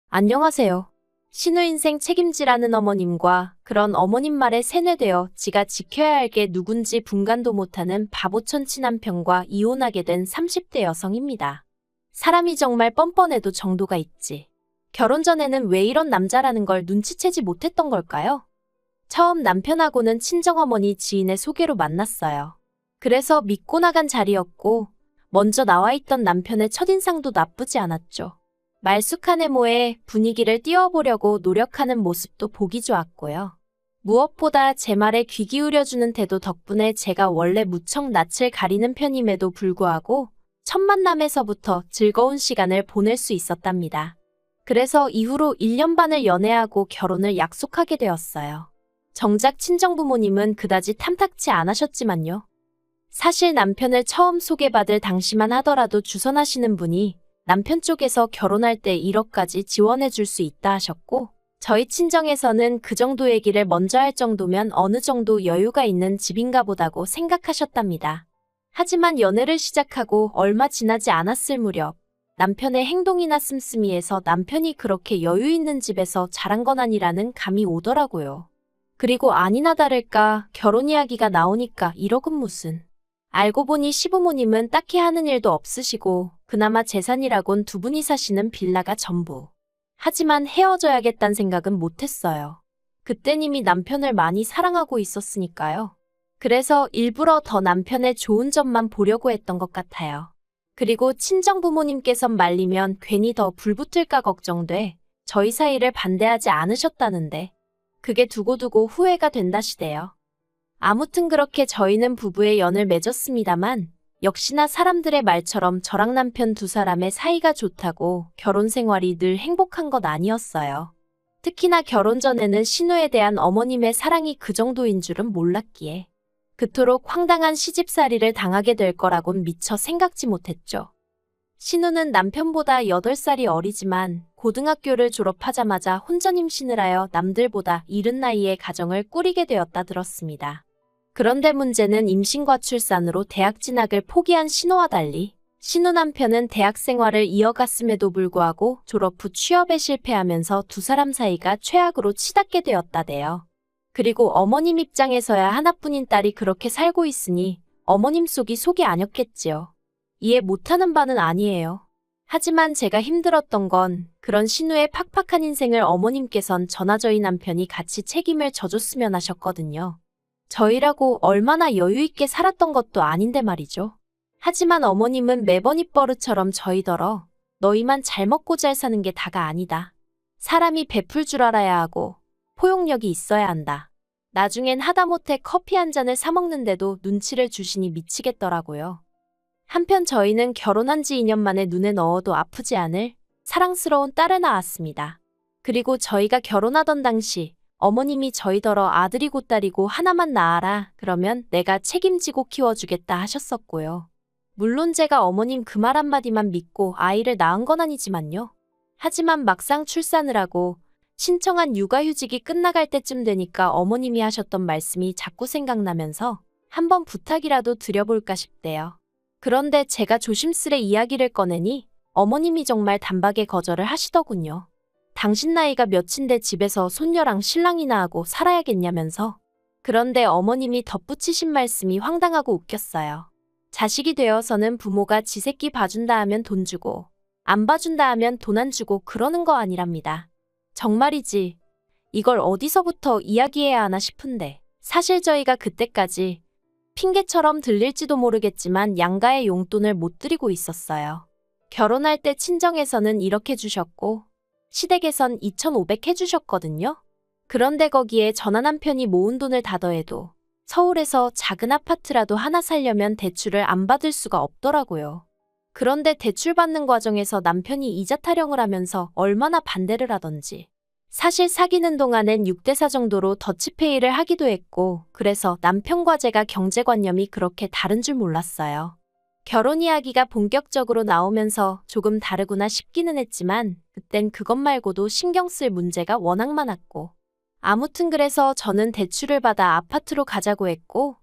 안녕하세요. 신우 인생 책임지라는 어머님과 그런 어머님 말에 세뇌되어 지가 지켜야 할 게 누군지 분간도 못하는 바보천치 남편과 이혼하게 된 30대 여성입니다. 사람이 정말 뻔뻔해도 정도가 있지. 결혼 전에는 왜 이런 남자라는 걸 눈치채지 못했던 걸까요? 처음 남편하고는 친정어머니 지인의 소개로 만났어요. 그래서 믿고 나간 자리였고, 먼저 나와 있던 남편의 첫인상도 나쁘지 않았죠. 말쑥한 외모에 분위기를 띄워보려고 노력하는 모습도 보기 좋았고요. 무엇보다 제 말에 귀 기울여주는 태도 덕분에 제가 원래 무척 낯을 가리는 편임에도 불구하고 첫 만남에서부터 즐거운 시간을 보낼 수 있었답니다. 그래서 이후로 1년 반을 연애하고 결혼을 약속하게 되었어요. 정작 친정부모님은 그다지 탐탁치 않으셨지만요. 사실 남편을 처음 소개받을 당시만 하더라도 주선하시는 분이 남편 쪽에서 결혼할 때 1억까지 지원해 줄 수 있다 하셨고, 저희 친정에서는 그 정도 얘기를 먼저 할 정도면 어느 정도 여유가 있는 집인가 보다고 생각하셨답니다. 하지만 연애를 시작하고 얼마 지나지 않았을 무렵, 남편의 행동이나 씀씀이에서 남편이 그렇게 여유 있는 집에서 자란 건 아니라는 감이 오더라고요. 그리고 아니나 다를까 결혼 이야기가 나오니까 1억은 무슨. 알고 보니 시부모님은 딱히 하는 일도 없으시고 그나마 재산이라곤 두 분이 사시는 빌라가 전부. 하지만 헤어져야겠다는 생각은 못했어요. 그땐 이미 남편을 많이 사랑하고 있었으니까요. 그래서 일부러 더 남편의 좋은 점만 보려고 했던 것 같아요. 그리고 친정부모님께선 말리면 괜히 더 불붙을까 걱정돼 저희 사이를 반대하지 않으셨다는데 그게 두고두고 후회가 된다시대요. 아무튼 그렇게 저희는 부부의 연을 맺었습니다만 역시나 사람들의 말처럼 저랑 남편 두 사람의 사이가 좋다고 결혼 생활이 늘 행복한 것 아니었어요. 특히나 결혼 전에는 신우에 대한 어머님의 사랑이 그 정도인 줄은 몰랐기에 그토록 황당한 시집살이를 당하게 될 거라곤 미처 생각지 못했죠. 신우는 남편보다 8살이 어리지만 고등학교를 졸업하자마자 혼전 임신을 하여 남들보다 이른 나이에 가정을 꾸리게 되었다 들었습니다. 그런데 문제는 임신과 출산으로 대학 진학을 포기한 신우와 달리 신우 남편은 대학 생활을 이어갔음에도 불구하고 졸업 후 취업에 실패하면서 두 사람 사이가 최악으로 치닫게 되었다대요. 그리고 어머님 입장에서야 하나뿐인 딸이 그렇게 살고 있으니 어머님 속이 아녔겠지요. 이해 못하는 바는 아니에요. 하지만 제가 힘들었던 건 그런 신우의 팍팍한 인생을 어머님께선 저나 저희 남편이 같이 책임을 져줬으면 하셨거든요. 저희라고 얼마나 여유 있게 살았던 것도 아닌데 말이죠. 하지만 어머님은 매번 입버릇처럼 저희더러 너희만 잘 먹고 잘 사는 게 다가 아니다. 사람이 베풀 줄 알아야 하고 포용력이 있어야 한다. 나중엔 하다못해 커피 한 잔을 사 먹는데도 눈치를 주시니 미치겠더라고요. 한편 저희는 결혼한 지 2년 만에 눈에 넣어도 아프지 않을 사랑스러운 딸을 낳았습니다. 그리고 저희가 결혼하던 당시 어머님이 저희더러 아들이고 딸이고 하나만 낳아라 그러면 내가 책임지고 키워주겠다 하셨었고요. 물론 제가 어머님 그 말 한마디만 믿고 아이를 낳은 건 아니지만요. 하지만 막상 출산을 하고 신청한 육아휴직이 끝나갈 때쯤 되니까 어머님이 하셨던 말씀이 자꾸 생각나면서 한번 부탁이라도 드려볼까 싶대요. 그런데 제가 조심스레 이야기를 꺼내니 어머님이 정말 단박에 거절을 하시더군요. 당신 나이가 몇인데 집에서 손녀랑 신랑이나 하고 살아야겠냐면서. 그런데 어머님이 덧붙이신 말씀이 황당하고 웃겼어요. 자식이 되어서는 부모가 지 새끼 봐준다 하면 돈 주고 안 봐준다 하면 돈 안 주고 그러는 거 아니랍니다. 정말이지. 이걸 어디서부터 이야기해야 하나 싶은데 사실 저희가 그때까지 핑계처럼 들릴지도 모르겠지만 양가의 용돈을 못 드리고 있었어요. 결혼할 때 친정에서는 1억 해주셨고 시댁에선 2,500 해주셨거든요. 그런데 거기에 전화 남편이 모은 돈을 다 더해도 서울에서 작은 아파트라도 하나 살려면 대출을 안 받을 수가 없더라고요. 그런데 대출 받는 과정에서 남편이 이자 타령을 하면서 얼마나 반대를 하던지. 사실 사귀는 동안엔 6대4 정도로 더치페이를 하기도 했고 그래서 남편과 제가 경제관념이 그렇게 다른 줄 몰랐어요. 결혼 이야기가 본격적으로 나오면서 조금 다르구나 싶기는 했지만 그땐 그것 말고도 신경 쓸 문제가 워낙 많았고 아무튼 그래서 저는 대출을 받아 아파트로 가자고 했고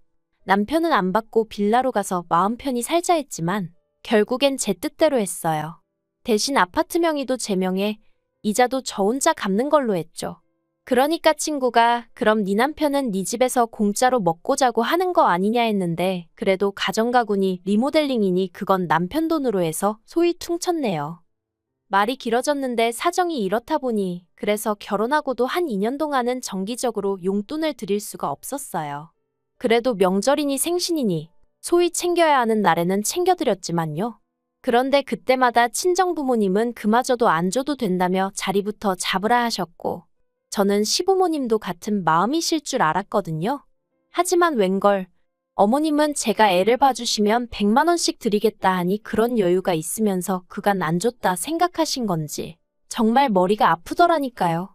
남편은 안 받고 빌라로 가서 마음 편히 살자 했지만 결국엔 제 뜻대로 했어요. 대신 아파트 명의도 제 명에 이자도 저 혼자 갚는 걸로 했죠. 그러니까 친구가 그럼 네 남편은 네 집에서 공짜로 먹고 자고 하는 거 아니냐 했는데 그래도 가정가구니 리모델링이니 그건 남편 돈으로 해서 소위 퉁쳤네요. 말이 길어졌는데 사정이 이렇다 보니 그래서 결혼하고도 한 2년 동안은 정기적으로 용돈을 드릴 수가 없었어요. 그래도 명절이니 생신이니 소위 챙겨야 하는 날에는 챙겨드렸지만요. 그런데 그때마다 친정부모님은 그마저도 안 줘도 된다며 자리부터 잡으라 하셨고 저는 시부모님도 같은 마음이실 줄 알았거든요. 하지만 웬걸 어머님은 제가 애를 봐주시면 100만 원씩 드리겠다 하니 그런 여유가 있으면서 그간 안 줬다 생각하신 건지 정말 머리가 아프더라니까요.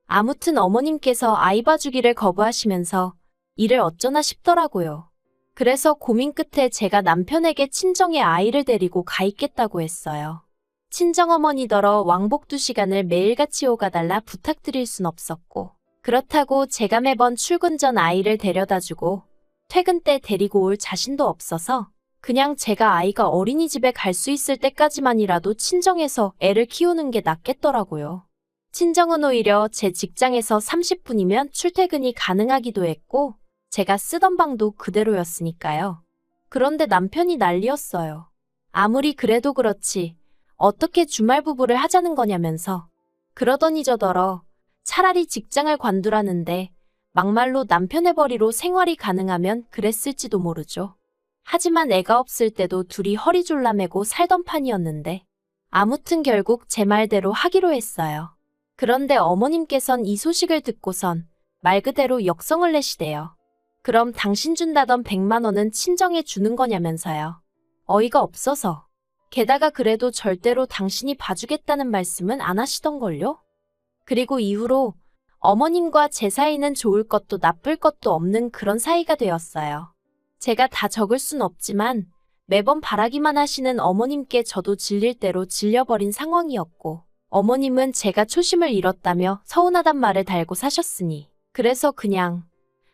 아무튼 어머님께서 아이 봐주기를 거부하시면서 일을 어쩌나 싶더라고요. 그래서 고민 끝에 제가 남편에게 친정에 아이를 데리고 가 있겠다고 했어요. 친정어머니더러 왕복 2시간을 매일같이 오가달라 부탁드릴 순 없었고 그렇다고 제가 매번 출근 전 아이를 데려다주고 퇴근 때 데리고 올 자신도 없어서 그냥 제가 아이가 어린이집에 갈 수 있을 때까지만이라도 친정에서 애를 키우는 게 낫겠더라고요. 친정은 오히려 제 직장에서 30분이면 출퇴근이 가능하기도 했고 제가 쓰던 방도 그대로였으니까요. 그런데 남편이 난리였어요. 아무리 그래도 그렇지 어떻게 주말 부부를 하자는 거냐면서 그러더니 저더러 차라리 직장을 관두라는데 막말로 남편의 벌이로 생활이 가능하면 그랬을지도 모르죠. 하지만 애가 없을 때도 둘이 허리 졸라매고 살던 판이었는데 아무튼 결국 제 말대로 하기로 했어요. 그런데 어머님께선 이 소식을 듣고선 말 그대로 역성을 내시대요. 그럼 당신 준다던 100만 원은 친정에 주는 거냐면서요. 어이가 없어서. 게다가 그래도 절대로 당신이 봐주겠다는 말씀은 안 하시던걸요? 그리고 이후로 어머님과 제 사이는 좋을 것도 나쁠 것도 없는 그런 사이가 되었어요. 제가 다 적을 순 없지만 매번 바라기만 하시는 어머님께 저도 질릴 대로 질려버린 상황이었고 어머님은 제가 초심을 잃었다며 서운하단 말을 달고 사셨으니 그래서 그냥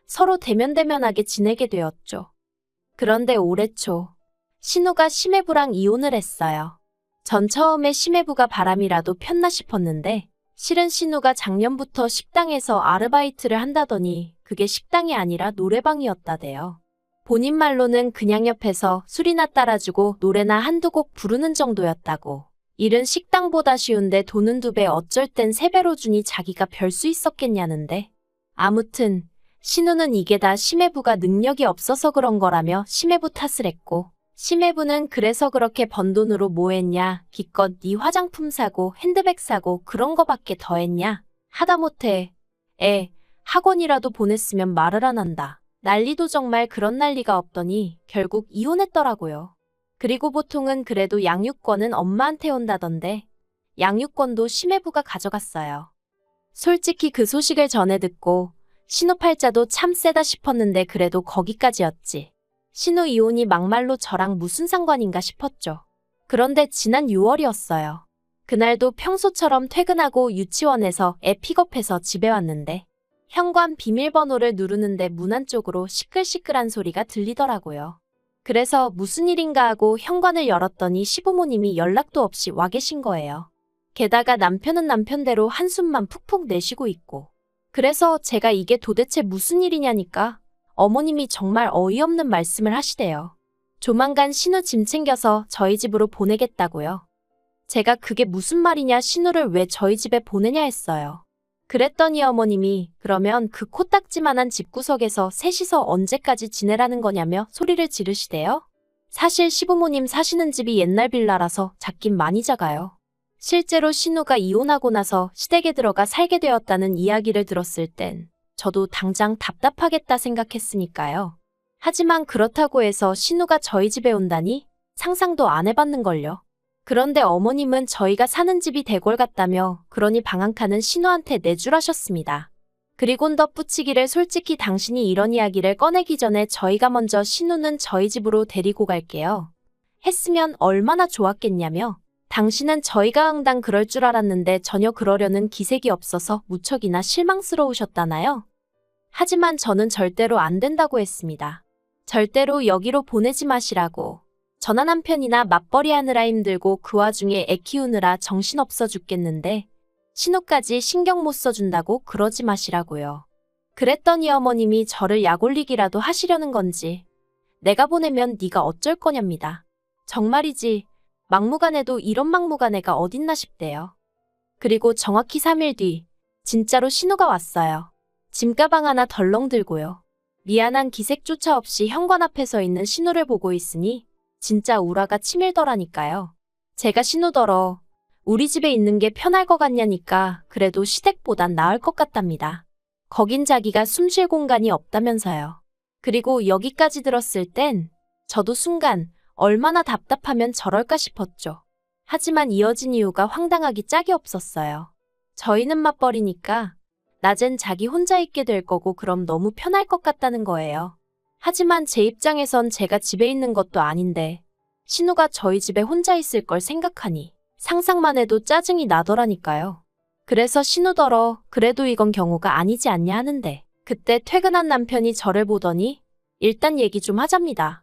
서로 대면대면하게 지내게 되었죠. 그런데 올해 초 신우가 심해부랑 이혼을 했어요. 전 처음에 심해부가 바람이라도 폈나 싶었는데 실은 신우가 작년부터 식당에서 아르바이트를 한다더니 그게 식당이 아니라 노래방이었다대요. 본인 말로는 그냥 옆에서 술이나 따라주고 노래나 한두 곡 부르는 정도였다고. 일은 식당보다 쉬운데 돈은 2배 어쩔 땐 3배로 주니 자기가 별 수 있었겠냐는데. 아무튼 신우는 이게 다 심해부가 능력이 없어서 그런 거라며 심해부 탓을 했고 심해부는 그래서 그렇게 번 돈으로 뭐 했냐, 기껏 네 화장품 사고 핸드백 사고 그런 거밖에 더 했냐, 하다못해 학원이라도 보냈으면 말을 안 한다. 난리도 정말 그런 난리가 없더니 결국 이혼했더라고요. 그리고 보통은 그래도 양육권은 엄마한테 온다던데 양육권도 심해부가 가져갔어요. 솔직히 그 소식을 전해 듣고 신우 팔자도 참 세다 싶었는데 그래도 거기까지였지. 신우 이혼이 막말로 저랑 무슨 상관인가 싶었죠. 그런데 지난 6월이었어요. 그날도 평소처럼 퇴근하고 유치원에서 애 픽업해서 집에 왔는데 현관 비밀번호를 누르는데 문 안쪽으로 시끌시끌한 소리가 들리더라고요. 그래서 무슨 일인가 하고 현관을 열었더니 시부모님이 연락도 없이 와 계신 거예요. 게다가 남편은 남편대로 한숨만 푹푹 내쉬고 있고. 그래서 제가 이게 도대체 무슨 일이냐니까 어머님이 정말 어이없는 말씀을 하시대요. 조만간 신우 짐 챙겨서 저희 집으로 보내겠다고요. 제가 그게 무슨 말이냐 신우를 왜 저희 집에 보내냐 했어요. 그랬더니 어머님이 그러면 그 코딱지만한 집구석에서 셋이서 언제까지 지내라는 거냐며 소리를 지르시대요. 사실 시부모님 사시는 집이 옛날 빌라라서 작긴 많이 작아요. 실제로 신우가 이혼하고 나서 시댁에 들어가 살게 되었다는 이야기를 들었을 땐 저도 당장 답답하겠다 생각했으니까요. 하지만 그렇다고 해서 신우가 저희 집에 온다니 상상도 안 해봤는걸요. 그런데 어머님은 저희가 사는 집이 대궐 같다며 그러니 방 한 칸은 신우한테 내주라셨습니다. 그리곤 덧붙이기를 솔직히 당신이 이런 이야기를 꺼내기 전에 저희가 먼저 신우는 저희 집으로 데리고 갈게요. 했으면 얼마나 좋았겠냐며 당신은 저희가 응당 그럴 줄 알았는데 전혀 그러려는 기색이 없어서 무척이나 실망스러우셨다나요? 하지만 저는 절대로 안 된다고 했습니다. 절대로 여기로 보내지 마시라고. 저나 남편이나 맞벌이 하느라 힘들고 그 와중에 애 키우느라 정신없어 죽겠는데 신우까지 신경 못 써준다고 그러지 마시라고요. 그랬더니 어머님이 저를 약올리기라도 하시려는 건지 내가 보내면 네가 어쩔 거냐입니다. 정말이지 막무가내도 이런 막무가내가 어딨나 싶대요. 그리고 정확히 3일 뒤 진짜로 신우가 왔어요. 짐가방 하나 덜렁 들고요. 미안한 기색조차 없이 현관 앞에 서 있는 신우를 보고 있으니 진짜 우라가 치밀더라니까요. 제가 신우더러 우리 집에 있는 게 편할 것 같냐니까 그래도 시댁보단 나을 것 같답니다. 거긴 자기가 숨 쉴 공간이 없다면서요. 그리고 여기까지 들었을 땐 저도 순간 얼마나 답답하면 저럴까 싶었죠. 하지만 이어진 이유가 황당하기 짝이 없었어요. 저희는 맞벌이니까 낮엔 자기 혼자 있게 될 거고 그럼 너무 편할 것 같다는 거예요. 하지만 제 입장에선 제가 집에 있는 것도 아닌데 신우가 저희 집에 혼자 있을 걸 생각하니 상상만 해도 짜증이 나더라니까요. 그래서 신우더러 그래도 이건 경우가 아니지 않냐 하는데 그때 퇴근한 남편이 저를 보더니 일단 얘기 좀 하잡니다.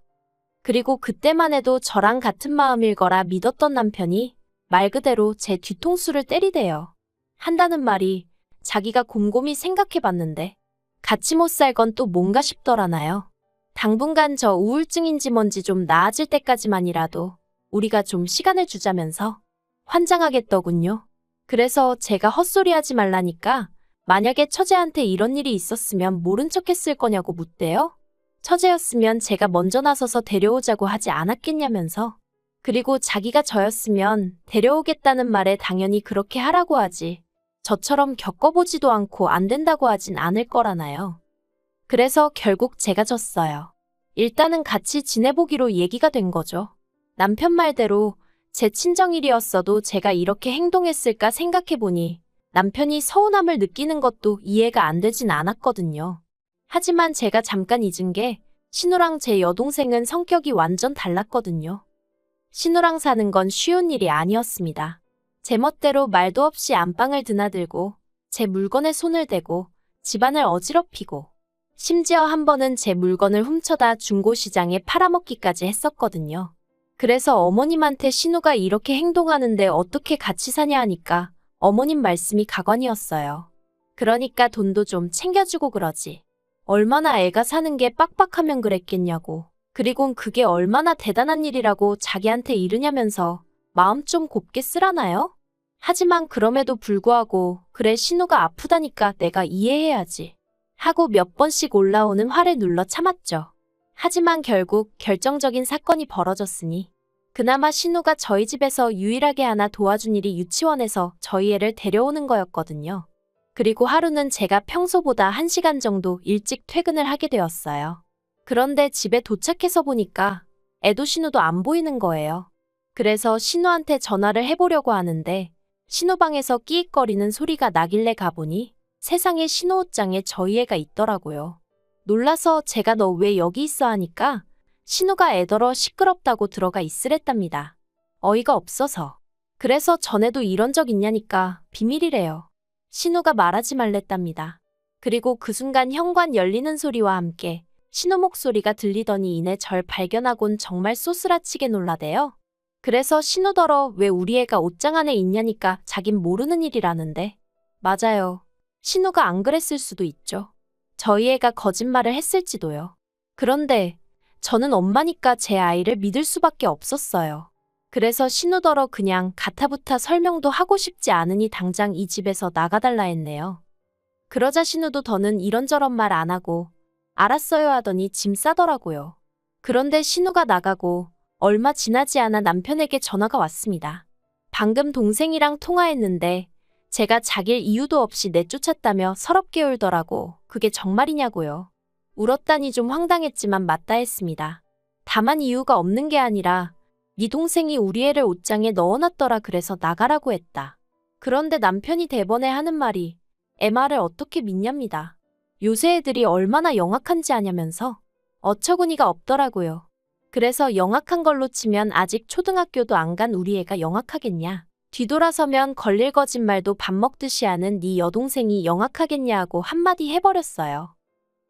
그리고 그때만 해도 저랑 같은 마음일 거라 믿었던 남편이 말 그대로 제 뒤통수를 때리대요. 한다는 말이 자기가 곰곰이 생각해봤는데 같이 못 살 건 또 뭔가 싶더라나요. 당분간 저 우울증인지 뭔지 좀 나아질 때까지만이라도 우리가 좀 시간을 주자면서 환장하겠더군요. 그래서 제가 헛소리하지 말라니까 만약에 처제한테 이런 일이 있었으면 모른 척 했을 거냐고 묻대요. 처제였으면 제가 먼저 나서서 데려오자고 하지 않았겠냐면서. 그리고 자기가 저였으면 데려오겠다는 말에 당연히 그렇게 하라고 하지. 저처럼 겪어보지도 않고 안 된다고 하진 않을 거라나요. 그래서 결국 제가 졌어요. 일단은 같이 지내보기로 얘기가 된 거죠. 남편 말대로 제 친정일이었어도 제가 이렇게 행동했을까 생각해보니 남편이 서운함을 느끼는 것도 이해가 안 되진 않았거든요. 하지만 제가 잠깐 잊은 게 신우랑 제 여동생은 성격이 완전 달랐거든요. 신우랑 사는 건 쉬운 일이 아니었습니다. 제 멋대로 말도 없이 안방을 드나들고 제 물건에 손을 대고 집안을 어지럽히고 심지어 한 번은 제 물건을 훔쳐다 중고시장에 팔아먹기까지 했었거든요. 그래서 어머님한테 신우가 이렇게 행동하는데 어떻게 같이 사냐 하니까 어머님 말씀이 가관이었어요. 그러니까 돈도 좀 챙겨주고 그러지. 얼마나 애가 사는 게 빡빡하면 그랬겠냐고. 그리곤 그게 얼마나 대단한 일이라고 자기한테 이르냐면서 마음 좀 곱게 쓰라나요? 하지만 그럼에도 불구하고 그래 신우가 아프다니까 내가 이해해야지 하고 몇 번씩 올라오는 화를 눌러 참았죠. 하지만 결국 결정적인 사건이 벌어졌으니 그나마 신우가 저희 집에서 유일하게 하나 도와준 일이 유치원에서 저희 애를 데려오는 거였거든요. 그리고 하루는 제가 평소보다 1시간 정도 일찍 퇴근을 하게 되었어요. 그런데 집에 도착해서 보니까 애도 신우도 안 보이는 거예요. 그래서 신우한테 전화를 해보려고 하는데 신우 방에서 끼익거리는 소리가 나길래 가보니 세상에 신우 옷장에 저희 애가 있더라고요. 놀라서 제가 너 왜 여기 있어 하니까 신우가 애더러 시끄럽다고 들어가 있으랬답니다. 어이가 없어서. 그래서 전에도 이런 적 있냐니까 비밀이래요. 신우가 말하지 말랬답니다. 그리고 그 순간 현관 열리는 소리와 함께 신우 목소리가 들리더니 이내 절 발견하곤 정말 쏘스라치게 놀라대요. 그래서 신우더러 왜 우리 애가 옷장 안에 있냐니까 자긴 모르는 일이라는데. 맞아요. 신우가 안 그랬을 수도 있죠. 저희 애가 거짓말을 했을지도요. 그런데 저는 엄마니까 제 아이를 믿을 수밖에 없었어요. 그래서 신우더러 그냥 가타부타 설명도 하고 싶지 않으니 당장 이 집에서 나가달라 했네요. 그러자 신우도 더는 이런저런 말 안 하고 알았어요 하더니 짐 싸더라고요. 그런데 신우가 나가고 얼마 지나지 않아 남편에게 전화가 왔습니다. 방금 동생이랑 통화했는데 제가 자길 이유도 없이 내쫓았다며 서럽게 울더라고. 그게 정말이냐고요. 울었다니 좀 황당했지만 맞다 했습니다. 다만 이유가 없는 게 아니라 네 동생이 우리 애를 옷장에 넣어놨더라 그래서 나가라고 했다. 그런데 남편이 대번에 하는 말이 애 말을 어떻게 믿냐입니다. 요새 애들이 얼마나 영악한지 아냐면서 어처구니가 없더라고요. 그래서 영악한 걸로 치면 아직 초등학교도 안 간 우리 애가 영악하겠냐. 뒤돌아서면 걸릴 거짓말도 밥 먹듯이 하는 네 여동생이 영악하겠냐 하고 한마디 해버렸어요.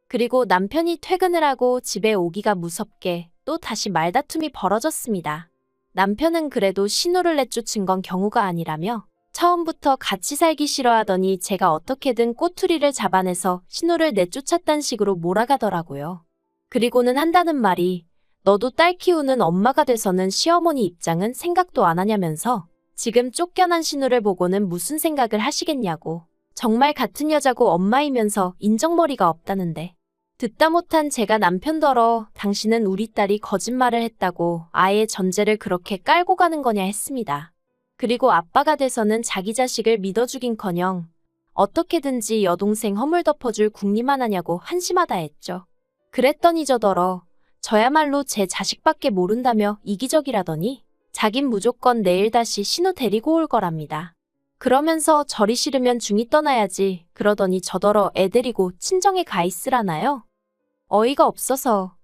그리고 남편이 퇴근을 하고 집에 오기가 무섭게 또 다시 말다툼이 벌어졌습니다. 남편은 그래도 신우를 내쫓은 건 경우가 아니라며 처음부터 같이 살기 싫어하더니 제가 어떻게든 꼬투리를 잡아내서 신우를 내쫓았단 식으로 몰아가더라고요. 그리고는 한다는 말이 너도 딸 키우는 엄마가 돼서는 시어머니 입장은 생각도 안 하냐면서 지금 쫓겨난 신우를 보고는 무슨 생각을 하시겠냐고. 정말 같은 여자고 엄마이면서 인정머리가 없다는데. 듣다 못한 제가 남편더러 당신은 우리 딸이 거짓말을 했다고 아예 전제를 그렇게 깔고 가는 거냐 했습니다. 그리고 아빠가 돼서는 자기 자식을 믿어주긴커녕 어떻게든지 여동생 허물 덮어줄 궁리만 하냐고 한심하다 했죠. 그랬더니 저더러 저야말로 제 자식밖에 모른다며 이기적이라더니 자긴 무조건 내일 다시 신우 데리고 올 거랍니다. 그러면서 저리 싫으면 중이 떠나야지 그러더니 저더러 애 데리고 친정에 가 있으라나요? 어이가 없어서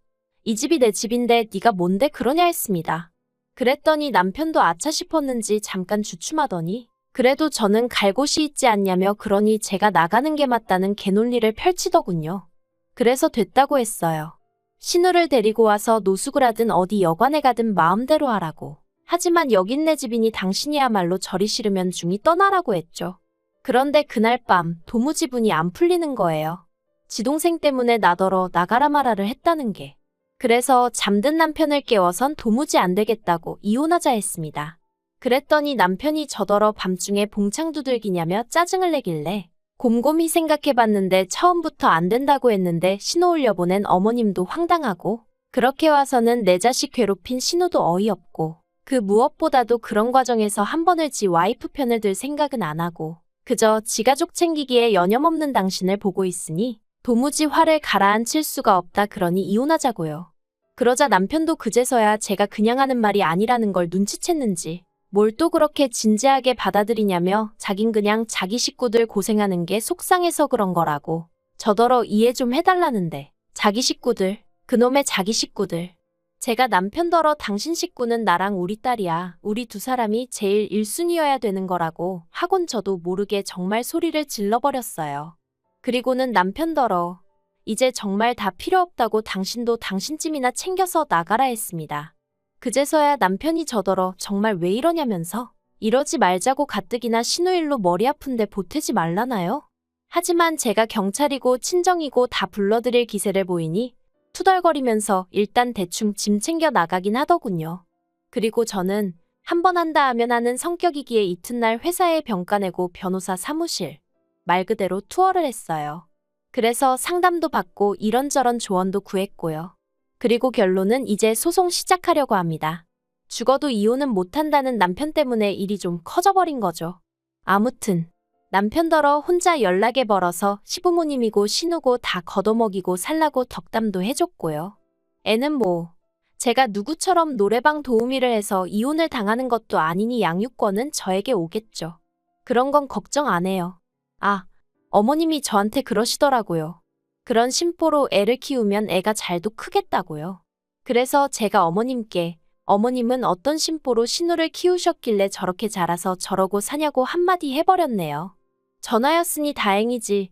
이 집이 내 집인데 네가 뭔데 그러냐 했습니다. 그랬더니 남편도 아차 싶었는지 잠깐 주춤하더니 그래도 저는 갈 곳이 있지 않냐며 그러니 제가 나가는 게 맞다는 개논리를 펼치더군요. 그래서 됐다고 했어요. 신우를 데리고 와서 노숙을 하든 어디 여관에 가든 마음대로 하라고. 하지만 여긴 내 집이니 당신이야말로 저리 싫으면 중이 떠나라고 했죠. 그런데 그날 밤 도무지 분이 안 풀리는 거예요. 지동생 때문에 나더러 나가라 마라를 했다는 게. 그래서 잠든 남편을 깨워선 도무지 안 되겠다고 이혼하자 했습니다. 그랬더니 남편이 저더러 밤중에 봉창 두들기냐며 짜증을 내길래 곰곰이 생각해봤는데 처음부터 안 된다고 했는데 신우 올려보낸 어머님도 황당하고 그렇게 와서는 내 자식 괴롭힌 신우도 어이없고 그 무엇보다도 그런 과정에서 한 번을 지 와이프 편을 들 생각은 안 하고 그저 지 가족 챙기기에 여념없는 당신을 보고 있으니 도무지 화를 가라앉힐 수가 없다 그러니 이혼하자고요. 그러자 남편도 그제서야 제가 그냥 하는 말이 아니라는 걸 눈치챘는지 뭘 또 그렇게 진지하게 받아들이냐며 자긴 그냥 자기 식구들 고생하는 게 속상해서 그런 거라고 저더러 이해 좀 해달라는데 자기 식구들, 그놈의 자기 식구들. 제가 남편더러 당신 식구는 나랑 우리 딸이야. 우리 두 사람이 제일 1순위여야 되는 거라고 하곤 저도 모르게 정말 소리를 질러버렸어요. 그리고는 남편더러 이제 정말 다 필요 없다고 당신도 당신쯤이나 챙겨서 나가라 했습니다. 그제서야 남편이 저더러 정말 왜 이러냐면서 이러지 말자고 가뜩이나 신우일로 머리 아픈데 보태지 말라나요? 하지만 제가 경찰이고 친정이고 다 불러드릴 기세를 보이니 투덜거리면서 일단 대충 짐 챙겨 나가긴 하더군요. 그리고 저는 한 번 한다 하면 하는 성격이기에 이튿날 회사에 병가 내고 변호사 사무실, 말 그대로 투어를 했어요. 그래서 상담도 받고 이런저런 조언도 구했고요. 그리고 결론은 이제 소송 시작하려고 합니다. 죽어도 이혼은 못한다는 남편 때문에 일이 좀 커져버린 거죠. 아무튼 남편더러 혼자 연락에 벌어서 시부모님이고 신우고 다 걷어먹이고 살라고 덕담도 해줬고요. 애는 뭐 제가 누구처럼 노래방 도우미를 해서 이혼을 당하는 것도 아니니 양육권은 저에게 오겠죠. 그런 건 걱정 안 해요. 아, 어머님이 저한테 그러시더라고요. 그런 심보로 애를 키우면 애가 잘도 크겠다고요. 그래서 제가 어머님께 어머님은 어떤 심보로 신우를 키우셨길래 저렇게 자라서 저러고 사냐고 한마디 해버렸네요. 전화였으니 다행이지.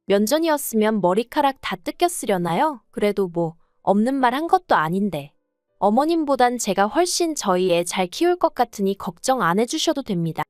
면전이었으면 머리카락 다 뜯겼으려나요? 그래도 뭐 없는 말 한 것도 아닌데. 어머님보단 제가 훨씬 저희 애 잘 키울 것 같으니 걱정 안 해주셔도 됩니다.